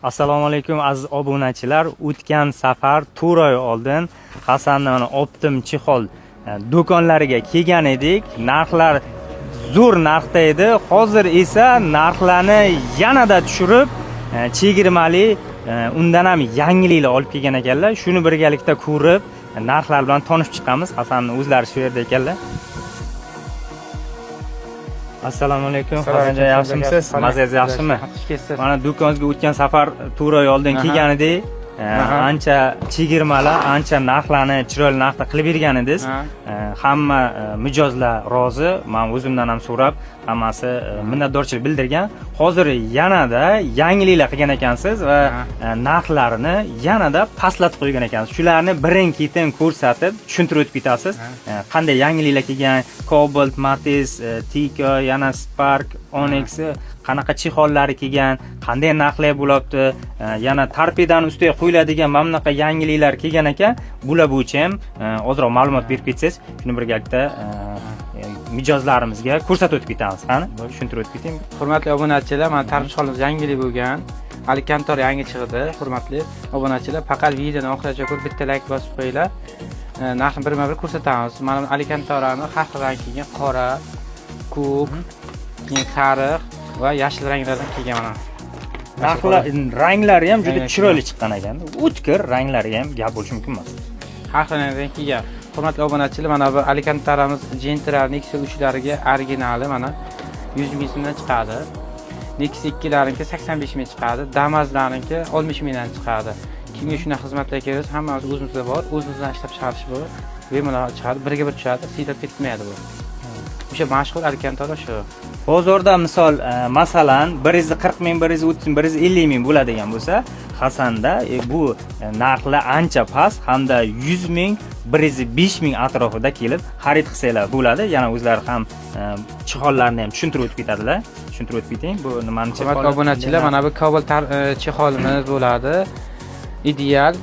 Assalomu alaykum aziz obunachilar. O'tgan safar 4 oy oldin Hasanning Optim Chexol do'konlariga kelgan edik. Narxlar zo'r narxda edi. Hozir esa narxlarni yanada tushirib, chegirmali, undan ham yangiliklar olib kelgan ekanlar. Shuni birgalikda ko'rib, narxlar bilan tanishib chiqamiz. Hasanning o'zlari shu yerda ekanlar. Assalomu alaykum. Hasanjon, yaxshimisiz? Mazangiz yaxshimi? Mana do'koningizga o'tgan safar 4 oy oldin kelgan edik. Ancha chegirmalar, ancha narxlarni chiroyli narxda qilib bergan edingiz. Hamma mijozlar rozi. Men o'zimdan ham so'rab, hammasi minnatdorchilik bildirgan. Hozir yanada yangiliklar qilgan ekansiz va narxlarini yanada pastlatib qo'ygan ekansiz. Shularni birin-ketin ko'rsatib, tushuntirib o'tib ketasiz. Qanday yangiliklar kelgan, Cobalt, Matiz, Tico, yana Spark, Onyx qanaqa chexollari kelgan, qanday narxlar bo'lyapti, yana torpedani ustiga qo'yiladigan mana bunaqa yangiliklar kelgan ekan. Bular bo'yicha ham ozroq ma'lumot berib ketsangiz, shuni birgalikda mijozlarimizga ko'rsatib o'tib ketamiz. Qani, tushuntirib o'tib keting. Hurmatli obunachilar, mana tarmoqlarimiz yangilik bo'lgan. Alikantor yangi chiqdi. Hurmatli obunachilar, faqat videoni oxirigacha ko'rib bitta like bosib qo'yinglar. Narxni birma-bir ko'rsatamiz. Mana Alikantorani har xil rang kelgan, qora, ko'k, keyin sariq va yashil ranglardan kelgan mana. Ranglari ham juda chiroyli chiqqan ekan. O'tkir ranglari ham gap bo'lishi mumkin emas. Har xil rangdan kelgan. Hurmatli obunachilar, mana bu Alikantoramiz Gentra Nexus 3lariga originali mana 100 ming so'mdan chiqadi. Nexus 2larniki 85 ming chiqadi. Damazlarniki 60 mingdan chiqadi. Kimga shuna xizmatlar kerak, hammasi o'zimizda bor, o'zimizdan ishlab chiqarish bu. Bemalol chiqadi, birga bir tushadi, siylab ketmaydi bu. O'sha mashhur Alikantor shu. Bozorda misol masalan 140 ming, 130 ming, 150 ming bo'ladigan bo'lsa, Hasanda bu narxlar ancha past hamda 100 ming, 105 ming atrofida kelib xarid qilsanglar bo'ladi. Yana o'zlari ham chexollarni ham tushuntirib o'tib ketadilar. Tushuntirib o'tib keting. Bu nimani chexol? Obunachilar, mana bu Cobalt chexolimiz bo'ladi. Ideal.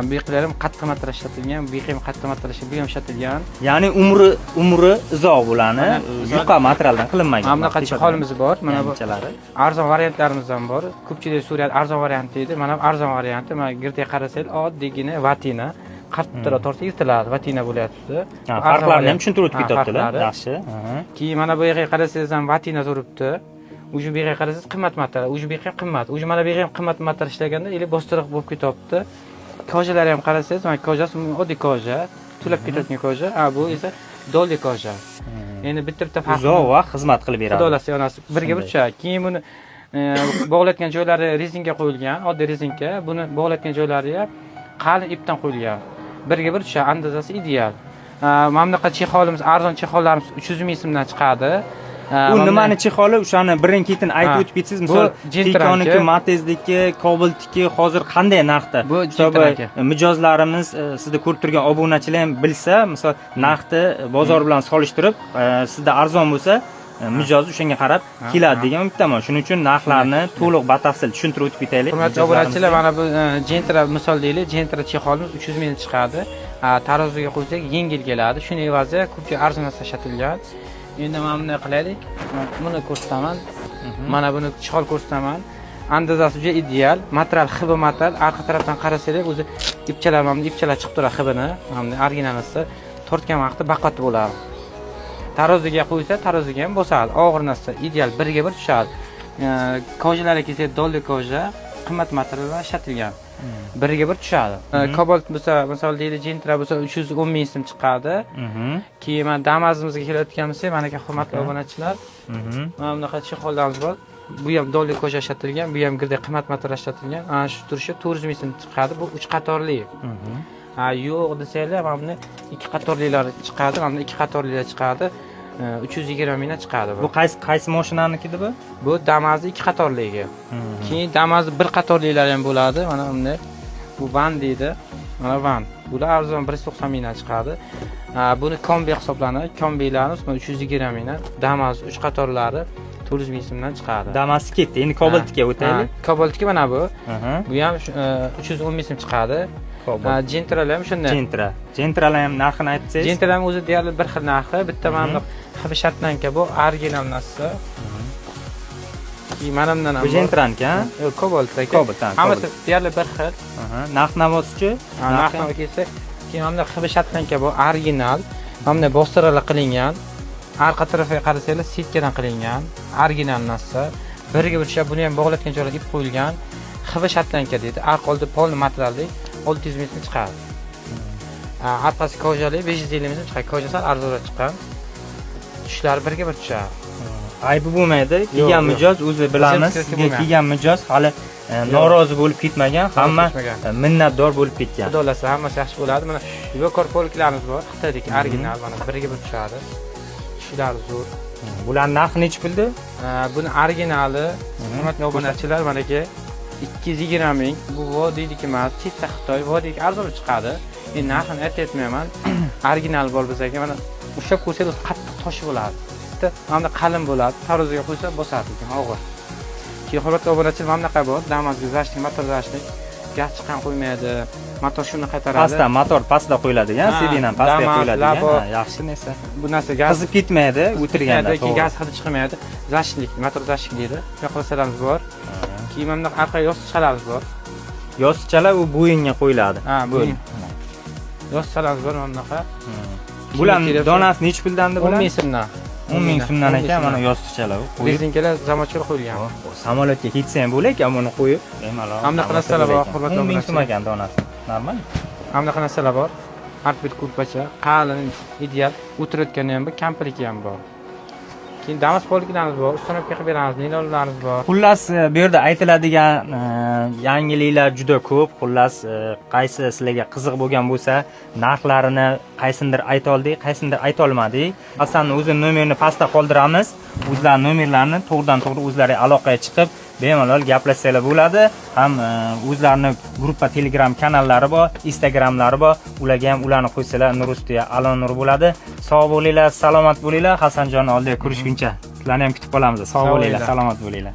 Bu ham qattiq material ishlatilgan, bu ham qattiq material bu ham ishlatilgan. Ya'ni umri uzoq bo'ladi. Yuqa materialdan qilinmagan. Mana bunaqa chexolimiz bor. Mana bu arzon variantlarimiz ham bor. Ko'pchilik so'raydi, arzon varianti deydi. Mana bu arzon varianti. Mana girtga qarasangiz, oddiygina vatina, qattiqroq tortsa yirtiladi, vatina bo'lyapti. Farqlarni ham tushuntirib o'tib ketyaptilar. Yaxshi. Keyin mana bu yerga qarasangiz ham vatina turibdi. Uju bu yerga qarasangiz qimmat material, uju bu ham qimmat. Uju mana bu ham qimmat material ishlaganda, ili bostirib bo'lib ketyapti. Kojalar ham qarasangiz, mana kojasi oddiy koja, tulab ketadigan koja, bu esa dolli koja. Endi bitta farqi uzoq vaqt xizmat qilib beradi. Xudolar yonasi birga bir tushadi. Keyin buni bog'latgan joylari rezinga qo'yilgan, oddiy rezinka. Buni bog'latgan joylari ham qalin ipdan qo'yilgan. Birga bir tushadi, andazasi ideal. Mana bunaqa chexolimiz, arzon chexollarimiz 300 ming so'mdan chiqadi. U nimani chexoli? O'shani birin-ketin aytib o'tib ketsangiz, misol Ticoniki, Matizniki, Cobaltniki hozir qanday narxda? Bu Gentraki. Mijozlarimiz, sizda ko'rib turgan obunachilar ham bilsa, misol narxni bozor bilan solishtirib, sizda arzon bo'lsa, mijoz o'shanga qarab keladi degan umiddaman. Shuning uchun narxlarni to'liq batafsil tushuntirib o'tib ketaylik. Hurmatli obunachilar, mana bu Gentra misol deylik, Gentra chexolimiz 300 ming chiqadi. Taroziga qo'ysak yengil keladi. Shuning evaziga ko'pchilik arzonroq ishlatilgan. Endi men bunday qilaylik. Buni ko'rsataman. Mana buni chexol ko'rsataman. Andazasi juda ideal. Material xibi material. Arqa tarafdan qarasangiz, o'zi ipchalar chiqib turadi xibini. Mana originalisi tortgan vaqtda baqat bo'ladi. Taroziga qo'ysa, taroziga ham bosadi. Og'ir narsa ideal birga bir tushadi. Kojalarga kelsa, dolli koja, qimmat materiallar ishlatilgan. Birga bir tushadi. Cobalt bo'lsa, masalan, deylik Gentra bo'lsa 310 ming so'm chiqadi. Keyin mana Damazimizga kelayotgan bo'lsak, mana aka hurmatli obunachilar. Mana bunaqa chexollarimiz bor. Bu ham dolli koja ishlatilgan, bu ham girda qimmat material ishlatilgan. Ana shu turishi 400 ming so'm chiqadi. Bu 3 qatorli. Yo'q desanglar, mana buni 2 qatorlilar chiqadi, mana 2 qatorlilar chiqadi. 320 mingdan chiqadi bu. Bu qaysi mashinaniki bu? Bu Damazning 2 qatorligi. Keyin Damazning 1 qatorliklari ham bo'ladi. Mana bunday. Bu van deydi. Mana van. Bular arzon 190 mingdan chiqadi. Buni kombi hisoblanadi. Kombilarimiz 320 mingdan. Damaz 3 qatorlari 400 ming so'mdan chiqadi. Damaz ketdi. Endi Cobaltga o'taylik. Cobaltga mana bu. Bu ham 310 ming so'm chiqadi. Gentralar ham shunday. Gentralar ham narxini aytsangiz. Gentralar ham o'zi deyarli bir xil narxi. Bitta mana bu shartlanka bu original narsa. Mana bundan ham. Bu Gentraniki, ha? Yo'q, Cobalt. Cobalt, ha. Hammasi deyarli bir xil. Narx navosichi? Narxi kelsa, keyin mana xb shatlanka bor, original. Mana bostiralar qilingan. Arqa tarafiga qarasanglar, sitkadan qilingan, original narsa. Biriga o'xshab buni ham bog'latgan joylarga ip qo'yilgan. Xb shatlanka deydi. Arqa oldi polni materialli 600 ming chiqadi. Arqasi kojali 550 ming chiqadi. Koja sal arzonroq chiqqan. Tushlar birga bir tushadi. Aybi bo'lmaydi. Kiygan mijoz o'zi bilamiz. Sizga kiygan mijoz hali norozi bo'lib ketmagan, hamma minnatdor bo'lib ketgan. Xudo xolasa hammasi yaxshi bo'ladi. Mana Yukor polklarimiz bor. Xitoydagi original mana biriga bir tushadi. Tushlar zo'r. Bularning narxi necha pulda? Buni originali, hurmatli obunachilar, manaki 220 ming. Bu vodiydagi emas, chetda Xitoy, vodiyga arzon chiqadi. Men narxini aytmayman. Original bor bizga. Mana ushlab qo'ysangiz qattiq tosh bo'ladi. Mana qalin bo'ladi. Taroziga qo'ysa bosadi ekan, og'ir. Keyin hurmatli obunachilar, mana bunaqa bor. Damas'ga zashlik, motor zashlik. Gaz chiqqan qo'ymaydi. Motor shuni qaytaradi. Pastda motor pastda qo'yiladi-ya, sedin ham pastga qo'yiladi. Yaxshi narsa. Bu narsa gaz qizib ketmaydi, o'tirganda. Keyin gaz hidi chiqmaydi. Zashlik, motor zashlik deydi. Bunaqa narsalarimiz bor. Keyin mana bunaqa orqa yostiqchalarimiz bor. Yostiqchalar u bo'yinga qo'yiladi. Bo'yin. Yostiqchalarimiz bor mana bunaqa. Bularning donasi necha puldan bular? 10 ming so'mdan. 10 ming so'mdan ekan mana yostiqchalar. Rezinkalar zamochkor qo'yilgan. Samolyotga ketsa ham bo'lar-ekan buni qo'yib. Bemalol. Hamda narsalar bor, hurmatli 10 ming so'm ekan donasi. Normal. Hamda narsalar bor. Artbit kurpacha, qalin, ideal, o'tirayotgani ham bor, kampirligi ham bor. Keyin Damas polklarimiz bor, ustanobga qilib beramiz, nilonlarimiz bor. Xullas, bu yerda aytiladigan yangiliklar juda ko'p. Xullas, qaysi sizlarga qiziq bo'lgan bo'lsa, narxlarini qaysindir ayta oldik, qaysindir ayta olmadik. Hasanning o'zi nomerini pastda qoldiramiz. O'zlari nomerlarini to'g'ridan-to'g'ri o'zlari aloqaga chiqib, bemalol gaplashsanglar bo'ladi. Ham o'zlarining gruppa Telegram kanallari bor, Instagramlari bor. Ularga ham ularni qo'ysalar, Nurustiya Alonur bo'ladi. Sog' bo'linglar, salomat bo'linglar. Hasanjon oldiga ko'rishguncha. Sizlarni ham kutib qolamiz. Sog' bo'linglar, salomat bo'linglar.